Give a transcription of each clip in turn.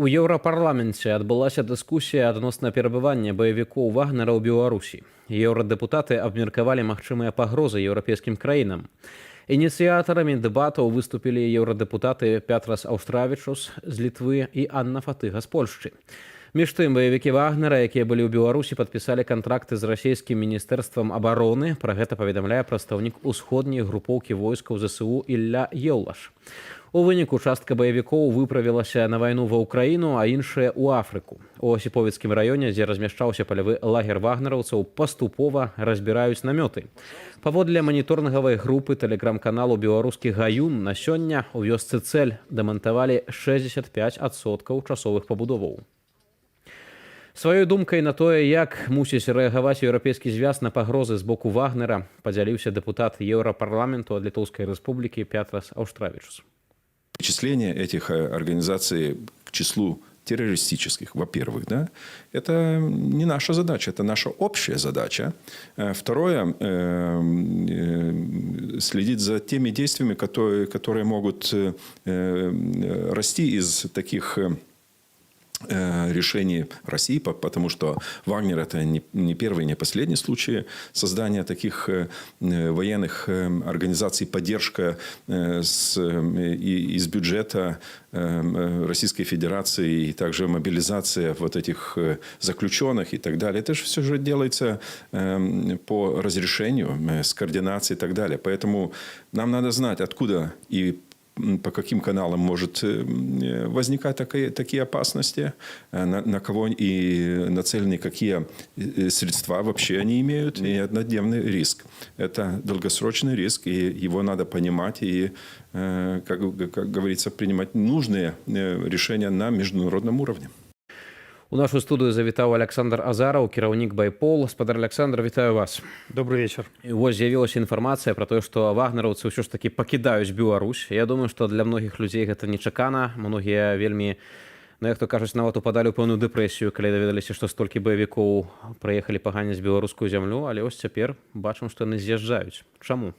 У еўрапарламенце адбылася дыскусія адносна перабывання баевікоў вагнера ў Беларусі. Еўрадэпутаты абмеркавалі магчымыя пагрозы еўрапейскім краінам. Ініцыятарамі дэбатаў выступілі еўрадэпутаты Пятрас Аўстравічус з Літвы і Анна Фатыга з Польшчы. Між тым, баевікі вагнера, якія былі ў Беларусі, падпісалі кантракты з расійскім міністэрствам абароны. Пра гэта паведамляе прадстаўнік усходняй групоўкі войскаў ЗСУ Ілля Еўлаш. У выніку частка баевікоў выправілася на вайну ва ўкраіну, а іншыя ў Афрыку. У Осіповіцкім раёне, дзе размяшчаўся палявы лагер вагнераўцаў, паступова разбіраюць намёты. Паводле маніторынгавай групы тэлеграм-каналу «Беларускі гаюн» на сёння у вёсцы Цэль дэмантавалі 65% часовых пабудоваў. Сваёй думкай на тое, як мусіць рэагаваць еўрапейскі звяз на пагрозы з боку вагнера, падзяліўся дэпутат Еўрапарламенту ад Літоўскай рэспублікі Пятрас Аўстравічус. Причисление этих организаций к числу террористических, во-первых, да, это не наша задача, это наша общая задача. Второе, следить за теми действиями, которые могут расти из таких решений России, потому что Вагнер – это не первый, не последний случай создания таких военных организаций, поддержка из бюджета Российской Федерации и также мобилизация вот этих заключенных и так далее. Это же все же делается по разрешению, с координацией и так далее. Поэтому нам надо знать, откуда и по каким каналам может возникать такие опасности, на кого и нацелены какие средства вообще они имеют. И однодневный риск. Это долгосрочный риск, и его надо понимать и, как говорится, принимать нужные решения на международном уровне. У нашу студыю завітаў Александр Азараў, кіраўнік Байпол. Спадар Александр, вітаю вас. Добрый вечер. І вось з'явілася інфармацыя пра тое, што вагнераўцы ўсё ж такі пакідаюць Беларусь. Я думаю, што для многіх людзей гэта нечакана. Многія вельмі, як то кажуць, нават упадалі ў пэўную дэпрэсію, калі даведаліся, што столькі баевікоў прыехалі паганяць беларускую зямлю, але ось цяпер бачым, што яны з'язджаюць. Чаму?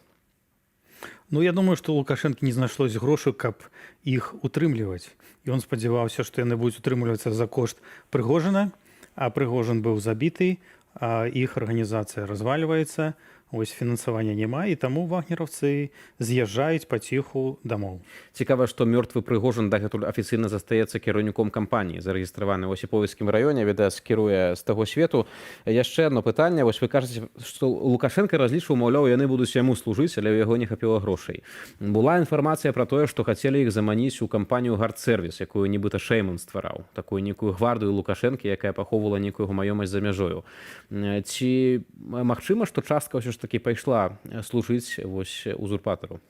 Ну, я думаю, што Лукашэнкі не знайшлось грошай, каб іх утрымліваць. І он спадзяваўся, што яны будуць утрымлівацца за кошт Прыгожына, а Прыгожин быў забіты, а іх арганізацыя развальваецца, ось фінансавання няма, і таму вагнераўцы з'язджаюць паціху дамоў. Цікава, што мёртвы Прыгожин дагэтуль афіцыйна застаецца кіраўніком кампаніі, зарэгістраваны ў Осіповіцкім раёне, відаць, кіруе з таго свету. Яшчэ одно пытанне. Вось вы кажаце, што Лукашенко разлічваў, маўляў, яны будуць яму служыць, але ў яго не хапіла грошай. Була інфармацыя пра тое, што хацелі іх заманіць у кампанію «Гардсервіс», якую нібыта Шэйман ствараў, такую некую гвардыю Лукашэнкі, якая пахоўвала некую маёмасць за мяжою. Ці магчыма, што частка ўсё ж такі пайшла служыць вось узурпатару?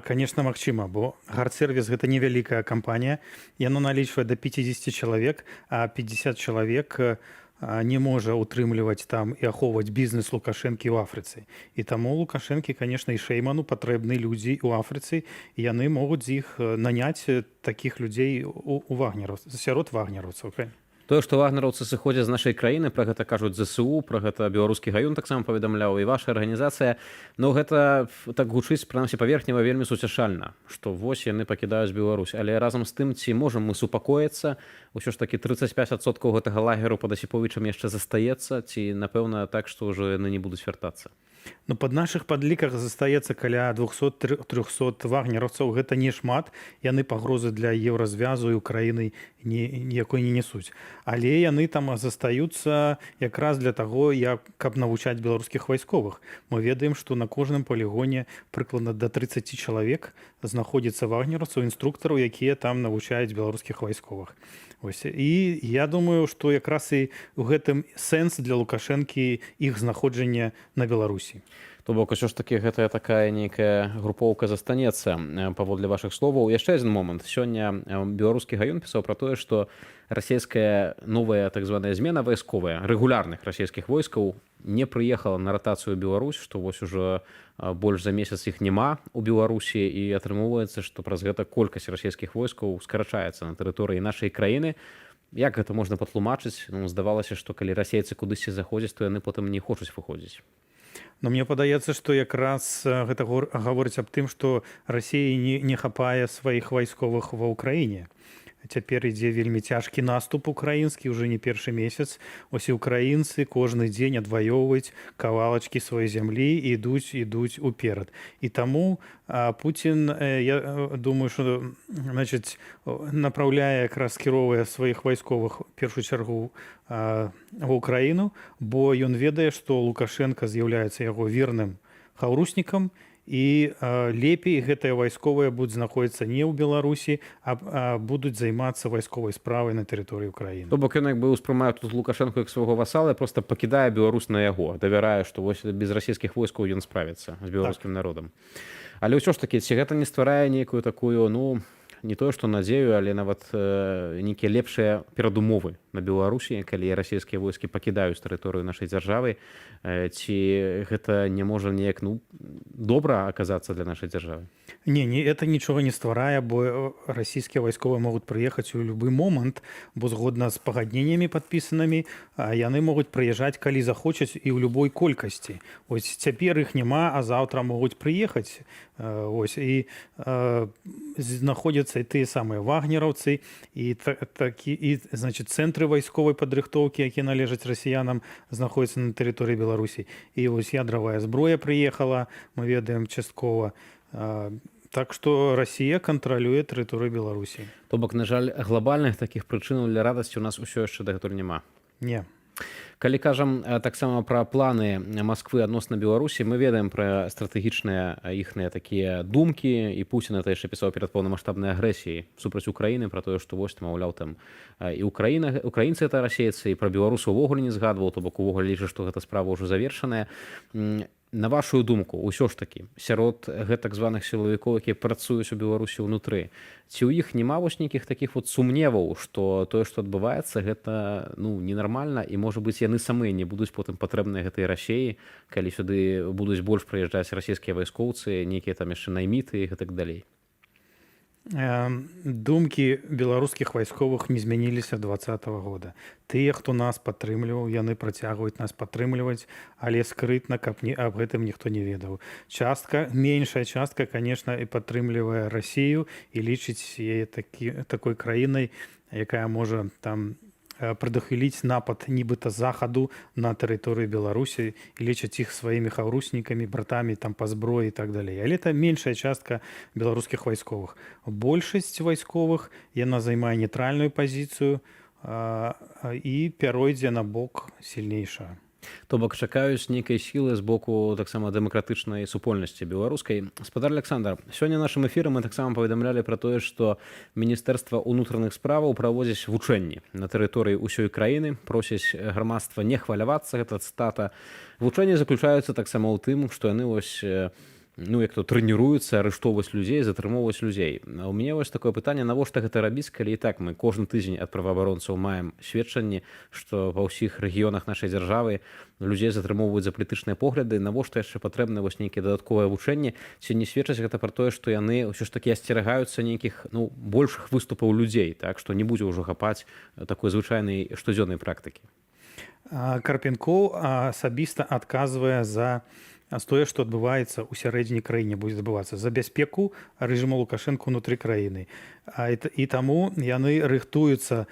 Конечно, магчыма, бо Гардсервіс – гэта невялікая кампанія. Яно налічвае да 50 чалавек, а 50 чалавек не можа утрымліваць там і ахоўваць бізнес Лукашэнкі ў Афрыцы. І таму Лукашэнкі, конечно, і Шэйману патрэбны людзі ў Афрыцы, і яны могуць з іх наняць такіх людзей сярод вагнераўцаў. Тое, што вагнераўцы сыходзяць з нашай краіны, пра гэта кажуць ЗСУ, пра гэта беларускі гаюн таксама паведамляў, і ваша арганізацыя. Но гэта так гучыць, прынамсі паверхнева, вельмі суцяшальна, што вось яны пакідаюць Беларусь. Але разам з тым, ці можам мы супакоіцца, усё ж такі 35% гэтага лагеру пад Асіповічам яшчэ застаецца, ці, напэўна, так, што ўжо яны не будуць вяртацца? Ну, пад нашых падліках застаецца каля 200-300 вагнераўцаў. Гэта не шмат. Яны пагрозы для еўразвязу і Украіны ніякой не несуць. Але яны там застаюцца якраз для таго, каб навучаць беларускіх вайсковых. Мы ведаем, што на кожным палігоне прыкладна да 30 чалавек знаходзіцца вагнераўцаў, інструктараў, якія там навучаюць беларускіх вайсковых. Ось. І я думаю, што якраз і ў гэтым сэнс для Лукашэнкі іх знаходжання на Беларусі. То бок, усё ж такі гэтая такая нейкая групоўка застанецца, паводле вашых словаў. Яшчэ адзін момант. Сёння беларускі гаюн пісаў пра тое, што расійская новая так званая змена вайсковая рэгулярных расійскіх войскаў не прыехала на ратацыю ў Беларусь, што вось ужо больш за месяц іх няма у Беларусі, і атрымоўваецца, што праз гэта колькасць расійскіх войскаў скарачаецца на тэрыторыі нашай краіны. Як гэта можна патлумачыць? Здавалася, што калі расейцы кудысьці заходзяць, то яны потым не хочуць выходзіць. Но мне падаецца, што якраз гэта гаворыць аб тым, што Расіі не хапае сваіх вайсковых ва ўкраіне. цяпер ідзе вельмі цяжкі наступ украінскі уже не першы месяц. Ось і украінцы кожны дзень адваёўваюць кавалачкі сваёй зямлі і ідуць уперад. І таму Путін, я думаю, што значыць, направляе, якраз кіроўвае сваіх вайсковых в першую чаргу ва ўкраіну, бо ён ведае, што Лукашенко з'яўляецца яго верным хаўруснікам, і лепей гэтыя вайсковыя будуць знаходзіцца не ў Беларусі, а будуць займацца вайсковай справай на тэрыторыі ўкраіны. То бок ён як бы ўспрымае тут Лукашенко як свайго васала, проста пакідае Беларусь на яго, давярае, што вось без расійскіх войскаў ён справіцца з беларускім народам. Але ўсё ж такі, ці гэта не стварае нейкую такую, ну, не тое, што надзею, але нават нейкія лепшыя перадумовы на Беларусі, калі расійскія войскі пакідаюць тэрыторыю нашай дзяржавы, ці гэта не можа неяк, ну, добра аказацца для нашай дзяржавы? Не, это нічога не стварае, бо расійскія вайсковыя могуць прыехаць у любы момант, бо згодна з пагадненнямі падпісанымі яны могуць прыязджаць, калі захочуць і ў любой колькасці. Ось цяпер іх няма, а заўтра могуць прыехаць. Ось, і знаходзяцца і тыя самыя вагнераўцы, і значыць, цэнтры вайсковай падрыхтоўкі, якія належаць расіянам, знаходзяцца на тэрыторыі Беларусі. І вось ядравая зброя прыехала, мы ведаем часткова. Так што Расія кантралюе тэрыторыю Беларусі. То бок, на жаль, глобальных такіх прычынаў для радасці у нас усё яшчэ дагэтуль няма. Не. Калі кажам таксама пра планы Масквы адносна Беларусі, мы ведаем пра стратэгічныя іхныя такія думкі, і Пуцін это яшчэ пісаў перад поўнамаштабнай агрэсіяй супраць Украіны, пра тое, што вось, маўляў, там і украінцы это расейцы, і пра беларусаў увогуле не згадваў, то бок увогуле лічу, што гэта справа ўжо завершаная. На вашу думку, ўсё ж такі, сярод гэтак званых сілавікоў, якія працуюць у Беларусі ўнутры, ці ў іх няма вось нейкіх такіх вот сумневаў, што тое, што адбываецца, гэта, ну, ненармальна, і, можа быць, яны самыя не будуць потым патрэбныя гэтай Расіі, калі сюды будуць больш прыязджаць расійскія вайскоўцы, нейкія там яшчэ найміты і гэтак далей? Думкі беларускіх вайсковых не змяніліся 2020 года. Тыя, хто нас падтрымліваў, яны працягваюць нас падтрымліваць, але скрытна, каб аб гэтым ніхто не ведаў. Меншая частка, конечно, і падтрымлівае Расію і лічыць яе такой краінай, якая можа там прадухіліць напад нібыта захаду на тэрыторыю Беларусі і лічаць іх сваімі хаўруснікамі, братамі там па зброі і так далей. Але это меншая частка беларускіх вайсковых. Большасць вайсковых, яна займае нейтральную пазіцыю і пяройдзе на бок сільнейшага. То бок чакаюць нейкай сілы з боку таксама дэмакратычнай супольнасці беларускай. Спадар Александр, сёння нашым эфірам мы таксама паведамлялі пра тое, што Міністэрства ўнутраных справаў праводзіць вучэнні на тэрыторыі ўсёй краіны, просяць грамадства не хвалявацца, гэта цытата. Вучэнні заключаюцца таксама ў тым, што яны вось, ну, як то трэніруюцца арыштоўваць людзей, затрымоўваць людзей. А ў мяне вось такое пытанне, навошта гэта рабіць, калі і так мы кожны тыдзень ад праваабаронцаў маем сведчанні, што ва ўсіх рэгіёнах нашай дзяржавы людзей затрымоўваюць за палітычныя погляды, навошта яшчэ патрэбны вось нейкія дадатковыя вучэнні, ці не сведчаць гэта пра тое, што яны ўсё ж такі асцерагаюцца нейкіх, ну, большых выступаў людзей, так, што не будзе ўжо хапаць такой звычайнай штодзённай практыкі. Карпенкоў асабіста адказвае за тое, што адбываецца ў сярэдзіне краіне, будзе адбывацца за бяспеку рэжыму Лукашэнка ўнутры краіны. І таму яны рыхтуюцца,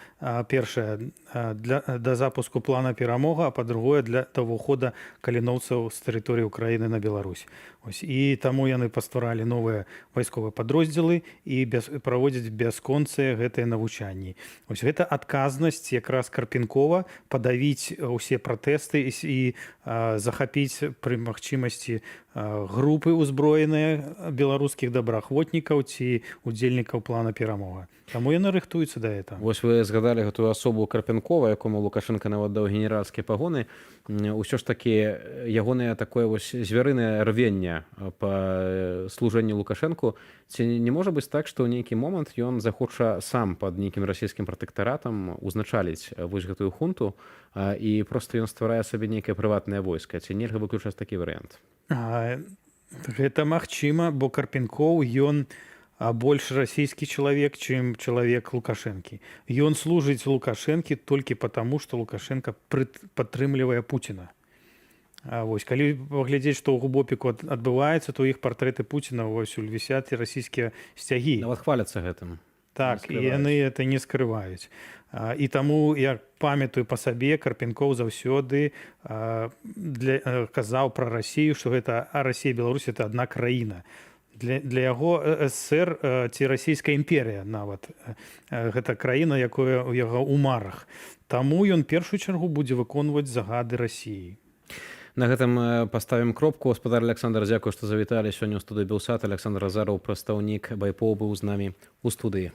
першае, да запуску плана перамога, а па-другое, для ўвахода каліноўцаў з тэрыторыі ўкраіны на Беларусь. Ось, і таму яны пастваралі новыя вайсковыя падроздзелы і праводзяць бясконцыя гэтыя навучанні. Ось гэта адказнасць якраз Карпенкова падавіць усе пратэсты і захапіць пры магчымасці групы ўзброеныя беларускіх добраахвотнікаў ці удзельнікаў плана перамога. Таму яны рыхтуюцца да этого. Вось вы згадалі гэтую асобу Карпенкова, якому Лукашенко нават даў генеральскія пагоны. Усё ж такі ягонае такое вось звярынае рвенне па служэнню Лукашэнку. Ці не можа быць так, што ў нейкі момант ён захоча сам пад нейкім расійскім пратэктаратам узначаліць вось гэтую хунту, і проста ён стварае сабе нейкае прыватнае войска. Ці нельга выключаць такі варыянт? Гэта магчыма, бо Карпенкоў ён больш расійскі чалавек, чым чалавек Лукашэнкі. Ён служыць Лукашэнкі толькі потому, што Лукашенко падтрымлівае Пуціна. Вось, калі паглядзець, што ў Губопіку адбываецца, то іх партрэты Пуціна вось вісяць расійскія сцягі. Нават хваляцца гэтым. Так, і скрываюць. яны это не скрываюць. І таму я памятаю па сабе, Карпенкоў заўсёды казаў пра Расію, што гэта Расія і Беларусь это адна краіна. Для яго СССР ці расійская імперія нават гэта краіна, якая ў яго ў марах. Таму ён першую чаргу будзе выконваць загады Расіі. На гэтым паставім кропку. Гаспадар Александр, дзякую, што завіталі сёння ў студыю Белсат. Александр Азараў, прадстаўнік Байпоў, быў з намі ў студыі.